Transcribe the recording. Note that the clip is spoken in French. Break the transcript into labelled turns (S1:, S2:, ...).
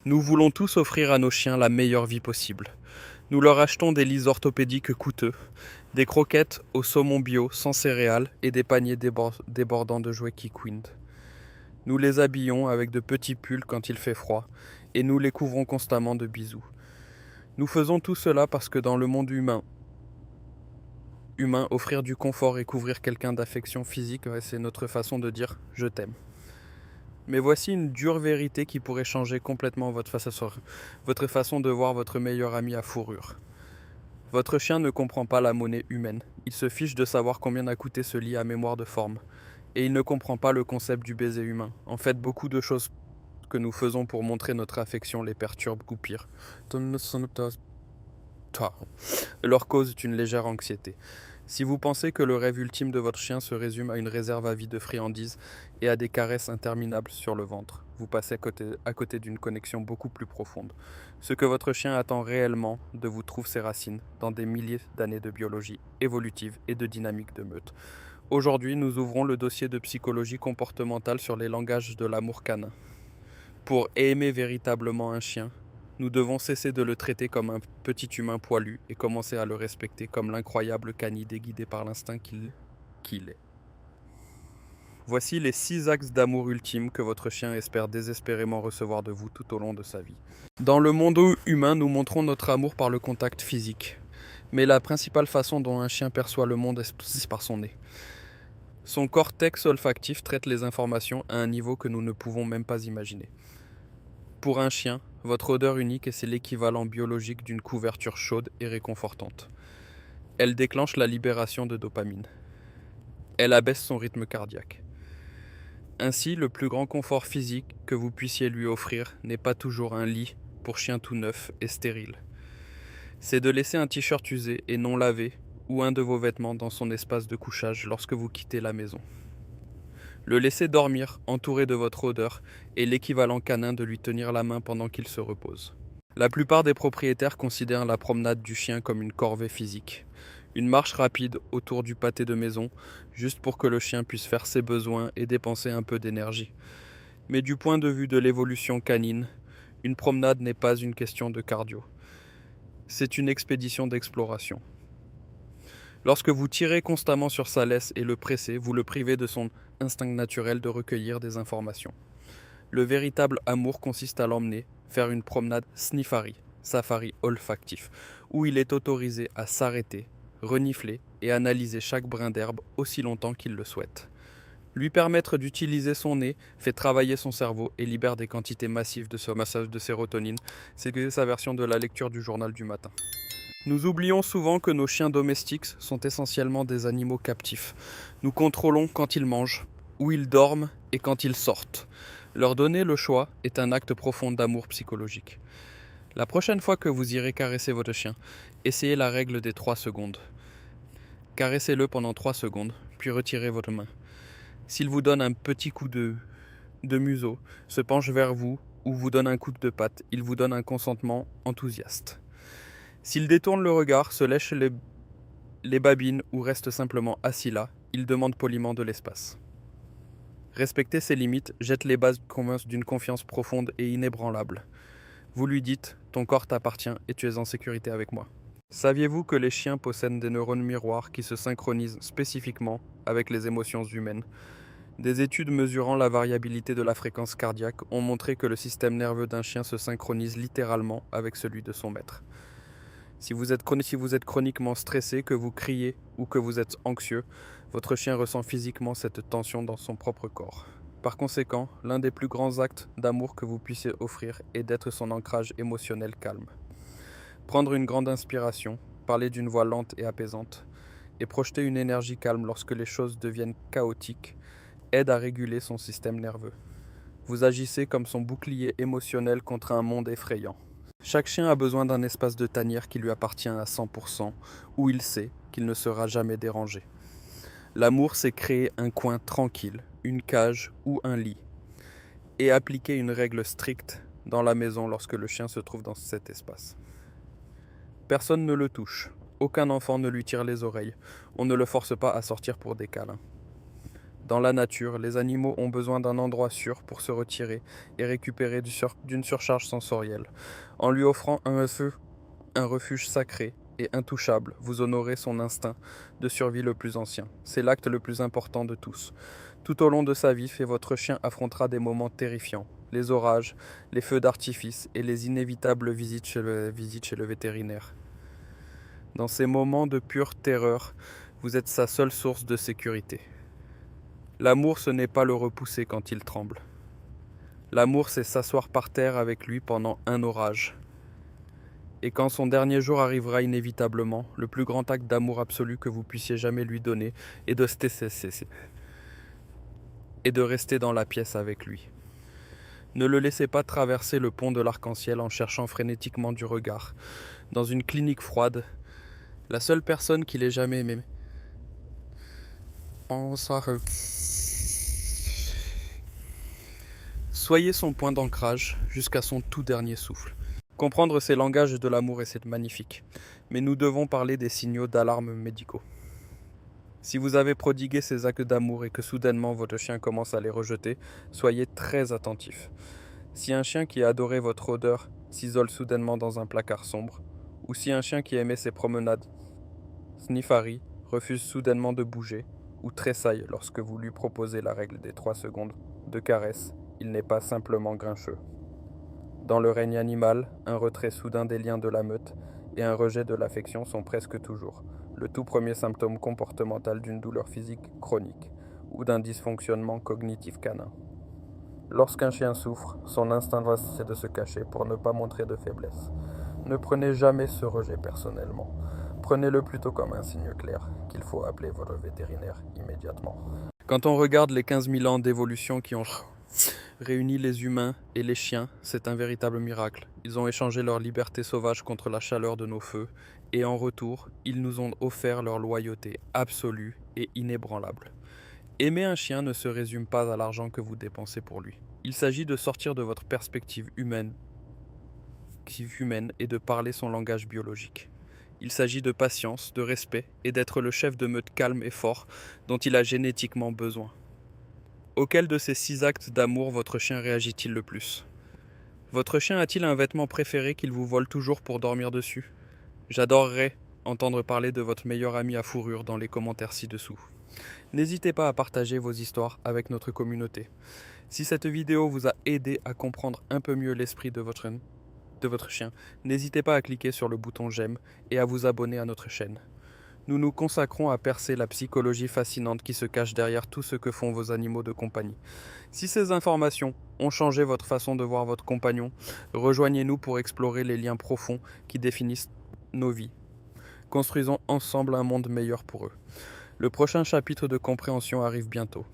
S1: Nous voulons tous offrir à nos chiens la meilleure vie possible. Nous leur achetons des lits orthopédiques coûteux, des croquettes au saumon bio sans céréales et des paniers débordants de jouets Kikwind. Nous les habillons avec de petits pulls quand il fait froid et nous les couvrons constamment de bisous. Nous faisons tout cela parce que dans le monde humain, offrir du confort et couvrir quelqu'un d'affection physique, c'est notre façon de dire « je t'aime ». Mais voici une dure vérité qui pourrait changer complètement votre façon de voir votre meilleur ami à fourrure. Votre chien ne comprend pas la monnaie humaine. Il se fiche de savoir combien a coûté ce lit à mémoire de forme. Et il ne comprend pas le concept du baiser humain. En fait, beaucoup de choses que nous faisons pour montrer notre affection les perturbent ou pire. Leur cause est une légère anxiété. Si vous pensez que le rêve ultime de votre chien se résume à une réserve à vie de friandises et à des caresses interminables sur le ventre, vous passez à côté d'une connexion beaucoup plus profonde. Ce que votre chien attend réellement de vous trouve ses racines dans des milliers d'années de biologie évolutive et de dynamique de meute. Aujourd'hui, nous ouvrons le dossier de psychologie comportementale sur les langages de l'amour canin. Pour aimer véritablement un chien, nous devons cesser de le traiter comme un petit humain poilu et commencer à le respecter comme l'incroyable canidé guidé par l'instinct qu'il est. Voici les 6 axes d'amour ultime que votre chien espère désespérément recevoir de vous tout au long de sa vie. Dans le monde humain, nous montrons notre amour par le contact physique. Mais la principale façon dont un chien perçoit le monde est par son nez. Son cortex olfactif traite les informations à un niveau que nous ne pouvons même pas imaginer. Pour un chien, votre odeur unique est l'équivalent biologique d'une couverture chaude et réconfortante. Elle déclenche la libération de dopamine. Elle abaisse son rythme cardiaque. Ainsi, le plus grand confort physique que vous puissiez lui offrir n'est pas toujours un lit pour chien tout neuf et stérile. C'est de laisser un t-shirt usé et non lavé ou un de vos vêtements dans son espace de couchage lorsque vous quittez la maison. Le laisser dormir, entouré de votre odeur, est l'équivalent canin de lui tenir la main pendant qu'il se repose. La plupart des propriétaires considèrent la promenade du chien comme une corvée physique. Une marche rapide autour du pâté de maison, juste pour que le chien puisse faire ses besoins et dépenser un peu d'énergie. Mais du point de vue de l'évolution canine, une promenade n'est pas une question de cardio. C'est une expédition d'exploration. Lorsque vous tirez constamment sur sa laisse et le pressez, vous le privez de son instinct naturel de recueillir des informations. Le véritable amour consiste à l'emmener faire une promenade safari olfactif, où il est autorisé à s'arrêter, renifler et analyser chaque brin d'herbe aussi longtemps qu'il le souhaite. Lui permettre d'utiliser son nez fait travailler son cerveau et libère des quantités massives de sérotonine. C'est sa version de la lecture du journal du matin. Nous oublions souvent que nos chiens domestiques sont essentiellement des animaux captifs. Nous contrôlons quand ils mangent, où ils dorment et quand ils sortent. Leur donner le choix est un acte profond d'amour psychologique. La prochaine fois que vous irez caresser votre chien, essayez la règle des 3 secondes. Caressez-le pendant 3 secondes, puis retirez votre main. S'il vous donne un petit coup de museau, se penche vers vous ou vous donne un coup de patte, il vous donne un consentement enthousiaste. S'il détourne le regard, se lèche les babines ou reste simplement assis là, il demande poliment de l'espace. Respecter ses limites jette les bases d'une confiance profonde et inébranlable. Vous lui dites « ton corps t'appartient et tu es en sécurité avec moi ». Saviez-vous que les chiens possèdent des neurones miroirs qui se synchronisent spécifiquement avec les émotions humaines ? Des études mesurant la variabilité de la fréquence cardiaque ont montré que le système nerveux d'un chien se synchronise littéralement avec celui de son maître. Si vous êtes chroniquement stressé, que vous criez ou que vous êtes anxieux, votre chien ressent physiquement cette tension dans son propre corps. Par conséquent, l'un des plus grands actes d'amour que vous puissiez offrir est d'être son ancrage émotionnel calme. Prendre une grande inspiration, parler d'une voix lente et apaisante, et projeter une énergie calme lorsque les choses deviennent chaotiques, aide à réguler son système nerveux. Vous agissez comme son bouclier émotionnel contre un monde effrayant. Chaque chien a besoin d'un espace de tanière qui lui appartient à 100%, où il sait qu'il ne sera jamais dérangé. L'amour, c'est créer un coin tranquille, une cage ou un lit, et appliquer une règle stricte dans la maison lorsque le chien se trouve dans cet espace. Personne ne le touche, aucun enfant ne lui tire les oreilles, on ne le force pas à sortir pour des câlins. Dans la nature, les animaux ont besoin d'un endroit sûr pour se retirer et récupérer d'une surcharge sensorielle. En lui offrant un refuge sacré et intouchable, vous honorez son instinct de survie le plus ancien. C'est l'acte le plus important de tous. Tout au long de sa vie, votre chien affrontera des moments terrifiants, les orages, les feux d'artifice et les inévitables visites chez le vétérinaire. Dans ces moments de pure terreur, vous êtes sa seule source de sécurité. L'amour, ce n'est pas le repousser quand il tremble. L'amour, c'est s'asseoir par terre avec lui pendant un orage. Et quand son dernier jour arrivera inévitablement, le plus grand acte d'amour absolu que vous puissiez jamais lui donner est de rester dans la pièce avec lui. Ne le laissez pas traverser le pont de l'arc-en-ciel en cherchant frénétiquement du regard. Dans une clinique froide, la seule personne qu'il ait jamais aimée. Soyez son point d'ancrage jusqu'à son tout dernier souffle. Comprendre ces langages de l'amour est magnifique, mais nous devons parler des signaux d'alarme médicaux. Si vous avez prodigué ces actes d'amour et que soudainement votre chien commence à les rejeter, soyez très attentif. Si un chien qui a adoré votre odeur s'isole soudainement dans un placard sombre, ou si un chien qui aimait ses promenades sniffari refuse soudainement de bouger, ou tressaille lorsque vous lui proposez la règle des 3 secondes de caresse, il n'est pas simplement grincheux. Dans le règne animal, un retrait soudain des liens de la meute et un rejet de l'affection sont presque toujours le tout premier symptôme comportemental d'une douleur physique chronique ou d'un dysfonctionnement cognitif canin. Lorsqu'un chien souffre, son instinct c'est de se cacher pour ne pas montrer de faiblesse. Ne prenez jamais ce rejet personnellement. Prenez-le plutôt comme un signe clair qu'il faut appeler votre vétérinaire immédiatement. Quand on regarde les 15 000 ans d'évolution qui ont réuni les humains et les chiens, c'est un véritable miracle. Ils ont échangé leur liberté sauvage contre la chaleur de nos feux, et en retour, ils nous ont offert leur loyauté absolue et inébranlable. Aimer un chien ne se résume pas à l'argent que vous dépensez pour lui. Il s'agit de sortir de votre perspective humaine et de parler son langage biologique. Il s'agit de patience, de respect et d'être le chef de meute calme et fort dont il a génétiquement besoin. Auquel de ces 6 actes d'amour votre chien réagit-il le plus ? Votre chien a-t-il un vêtement préféré qu'il vous vole toujours pour dormir dessus ? J'adorerais entendre parler de votre meilleur ami à fourrure dans les commentaires ci-dessous. N'hésitez pas à partager vos histoires avec notre communauté. Si cette vidéo vous a aidé à comprendre un peu mieux l'esprit de votre chien, n'hésitez pas à cliquer sur le bouton j'aime et à vous abonner à notre chaîne. Nous nous consacrons à percer la psychologie fascinante qui se cache derrière tout ce que font vos animaux de compagnie. Si ces informations ont changé votre façon de voir votre compagnon, rejoignez-nous pour explorer les liens profonds qui définissent nos vies. Construisons ensemble un monde meilleur pour eux. Le prochain chapitre de compréhension arrive bientôt.